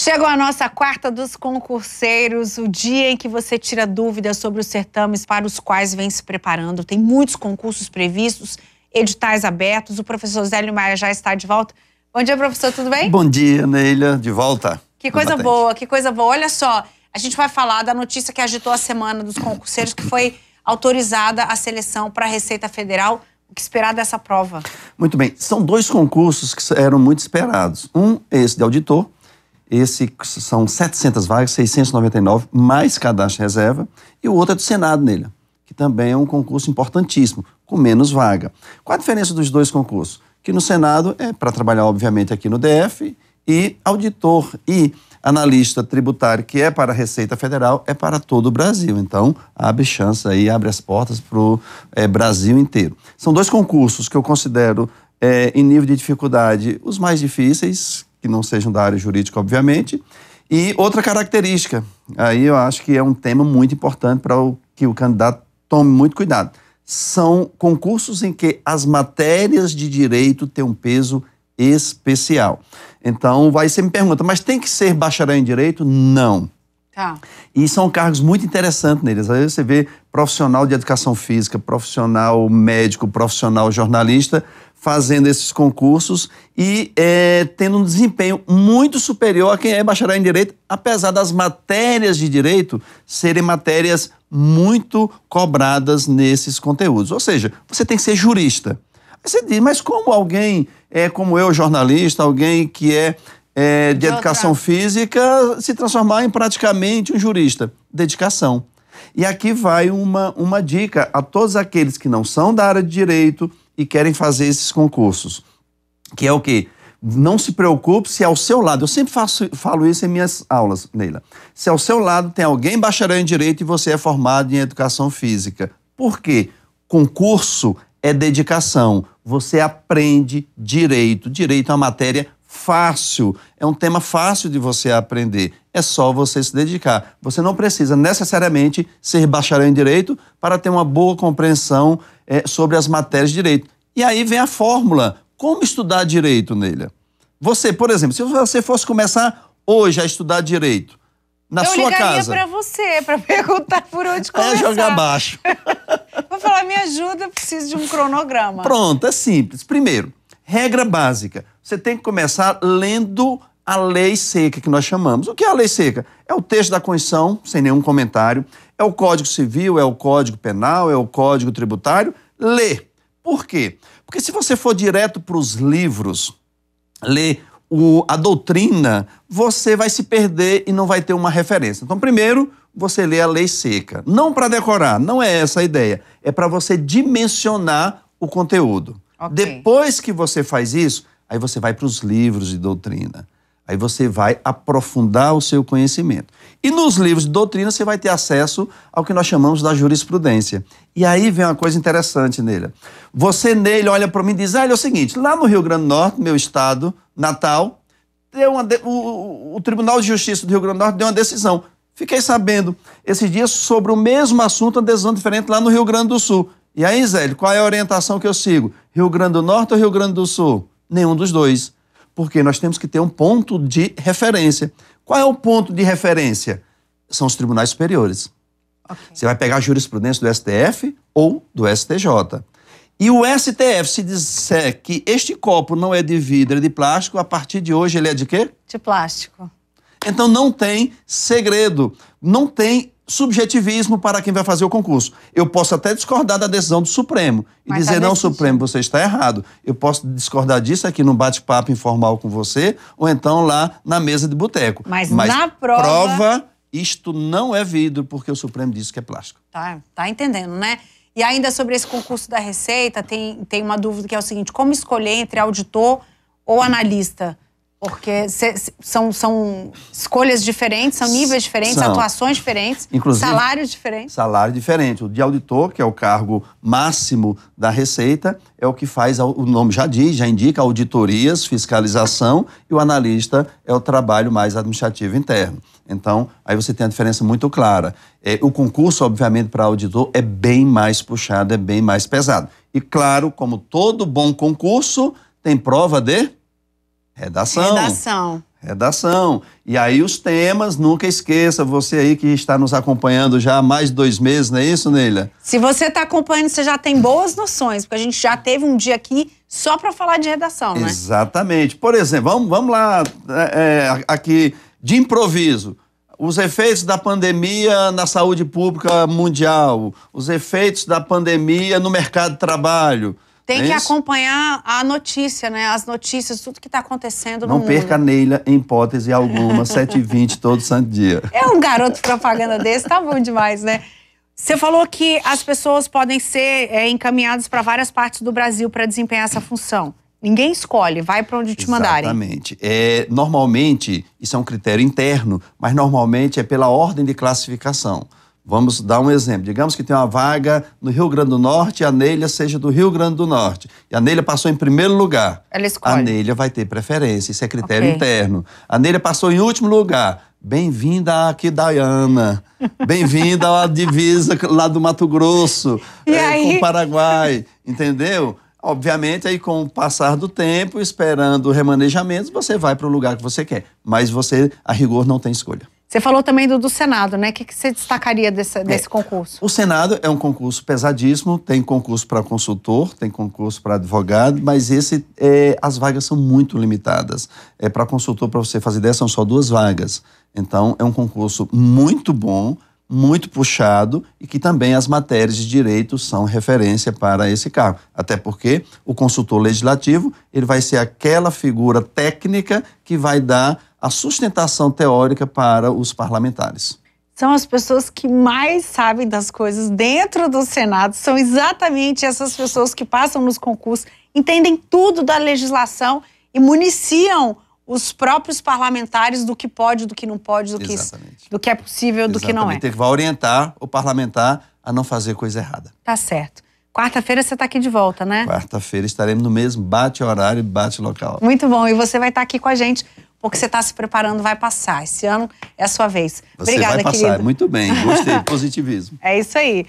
Chegou a nossa quarta dos concurseiros, o dia em que você tira dúvidas sobre os certames para os quais vem se preparando. Tem muitos concursos previstos, editais abertos. O professor Zélio Maia já está de volta. Bom dia, professor, tudo bem? Bom dia, Neila, de volta. Que coisa boa, que coisa boa. Olha só, a gente vai falar da notícia que agitou a semana dos concurseiros, que foi autorizada a seleção para a Receita Federal. O que esperar dessa prova? Muito bem, são dois concursos que eram muito esperados. Um, esse de auditor. Esse são 700 vagas, 699, mais cadastro reserva. E o outro é do Senado, Neila, que também é um concurso importantíssimo, com menos vaga. Qual a diferença dos dois concursos? Que no Senado é para trabalhar, obviamente, aqui no DF, e auditor e analista tributário, que é para a Receita Federal, é para todo o Brasil. Então, abre chance aí, abre as portas para o Brasil inteiro. São dois concursos que eu considero, em nível de dificuldade, os mais difíceis, que não sejam da área jurídica, obviamente. E outra característica, aí eu acho que é um tema muito importante para que o candidato tome muito cuidado. São concursos em que as matérias de direito têm um peso especial. Então, aí você me pergunta, mas tem que ser bacharel em direito? Não. Tá. E são cargos muito interessantes neles. Aí você vê profissional de educação física, profissional médico, profissional jornalista fazendo esses concursos e tendo um desempenho muito superior a quem é bacharel em direito, apesar das matérias de direito serem matérias muito cobradas nesses conteúdos. Ou seja, você tem que ser jurista. Aí você diz, mas como alguém, como eu, jornalista, alguém que de educação física, se transformar em praticamente um jurista? Dedicação. E aqui vai uma dica a todos aqueles que não são da área de direito e querem fazer esses concursos, que é o quê? Não se preocupe se ao seu lado, eu sempre falo isso em minhas aulas, Neila, se ao seu lado tem alguém bacharel em direito e você é formado em educação física. Por quê? Concurso é dedicação, você aprende direito. Direito é uma matéria fácil, é um tema fácil de você aprender, é só você se dedicar. Você não precisa necessariamente ser bacharel em direito para ter uma boa compreensão sobre as matérias de direito. E aí vem a fórmula, como estudar direito, Neila? Você, por exemplo, se você fosse começar hoje a estudar direito, na sua casa... Eu ligaria para você, para perguntar por onde começar. É jogar abaixo. Vou falar, me ajuda, eu preciso de um cronograma. Pronto, é simples. Primeiro, regra básica, você tem que começar lendo a lei seca, que nós chamamos. O que é a lei seca? É o texto da Constituição, sem nenhum comentário, é o Código Civil, é o Código Penal, é o Código Tributário. Lê. Por quê? Porque se você for direto para os livros, ler a doutrina, você vai se perder e não vai ter uma referência. Então, primeiro, você lê a lei seca. Não para decorar, não é essa a ideia. É para você dimensionar o conteúdo. Okay. Depois que você faz isso, aí você vai para os livros de doutrina. Aí você vai aprofundar o seu conhecimento. E nos livros de doutrina você vai ter acesso ao que nós chamamos da jurisprudência. E aí vem uma coisa interessante, Neila. Você, Neila, olha para mim e diz, é o seguinte, lá no Rio Grande do Norte, meu estado natal, o Tribunal de Justiça do Rio Grande do Norte deu uma decisão. Fiquei sabendo esses dias sobre o mesmo assunto, uma decisão diferente lá no Rio Grande do Sul. E aí, Zélio, qual é a orientação que eu sigo? Rio Grande do Norte ou Rio Grande do Sul? Nenhum dos dois. Porque nós temos que ter um ponto de referência. Qual é o ponto de referência? São os tribunais superiores. Okay. Você vai pegar a jurisprudência do STF ou do STJ. E o STF, se disser que este copo não é de vidro, é de plástico, a partir de hoje ele é de quê? De plástico. Então não tem segredo, não tem subjetivismo para quem vai fazer o concurso. Eu posso até discordar da decisão do Supremo e dizer, não, Supremo, você está errado. Eu posso discordar disso aqui num bate-papo informal com você ou então lá na mesa de boteco. Mas na prova, isto não é vidro porque o Supremo disse que é plástico. Tá entendendo, né? E ainda sobre esse concurso da Receita, tem uma dúvida que é o seguinte, como escolher entre auditor ou analista? Porque são escolhas diferentes, são níveis diferentes, atuações diferentes, inclusive, salários diferentes. Salário diferente. O de auditor, que é o cargo máximo da Receita, é o que faz, o nome já diz, já indica auditorias, fiscalização, e o analista é o trabalho mais administrativo interno. Então, aí você tem a diferença muito clara. O concurso, obviamente, para auditor é bem mais puxado, é bem mais pesado. E claro, como todo bom concurso, tem prova de redação. Redação. E aí os temas, nunca esqueça, você aí que está nos acompanhando já há mais de 2 meses, não é isso, Neila? Se você está acompanhando, você já tem boas noções, porque a gente já teve um dia aqui só para falar de redação, né? Exatamente. Por exemplo, vamos lá, aqui, de improviso. Os efeitos da pandemia na saúde pública mundial, os efeitos da pandemia no mercado de trabalho. Tem que acompanhar a notícia, né? As notícias, tudo que está acontecendo no mundo. Não perca a Neila em hipótese alguma, 7h20 todo santo dia. É um garoto propaganda desse, tá bom demais, né? Você falou que as pessoas podem ser encaminhadas para várias partes do Brasil para desempenhar essa função. Ninguém escolhe, vai para onde te mandarem. Exatamente. Normalmente, isso é um critério interno, mas normalmente é pela ordem de classificação. Vamos dar um exemplo. Digamos que tem uma vaga no Rio Grande do Norte e a Neila seja do Rio Grande do Norte. E a Neila passou em primeiro lugar. Ela escolhe. A Neila vai ter preferência, isso é critério interno. A Neila passou em último lugar. Bem-vinda aqui, Dayana. Bem-vinda à divisa lá do Mato Grosso, com o Paraguai, entendeu? Obviamente, aí com o passar do tempo, esperando remanejamentos, você vai para o lugar que você quer. Mas você, a rigor, não tem escolha. Você falou também do Senado, né? O que você destacaria desse concurso? O Senado é um concurso pesadíssimo, tem concurso para consultor, tem concurso para advogado, mas as vagas são muito limitadas. Para consultor, para você fazer ideia, são só 2 vagas. Então, é um concurso muito bom, muito puxado e que também as matérias de direito são referência para esse cargo. Até porque o consultor legislativo, ele vai ser aquela figura técnica que vai dar a sustentação teórica para os parlamentares. São as pessoas que mais sabem das coisas dentro do Senado, são exatamente essas pessoas que passam nos concursos, entendem tudo da legislação e municiam os próprios parlamentares do que pode, do que não pode, do que é possível, do que não é. Tem que orientar o parlamentar a não fazer coisa errada. Tá certo. Quarta-feira você está aqui de volta, né? Quarta-feira estaremos no mesmo bate-horário e bate-local. Muito bom. E você vai estar aqui com a gente, porque você está se preparando, vai passar. Esse ano é a sua vez. Você Obrigada, vai passar, querido. muito bem. Gostei, positivismo. É isso aí.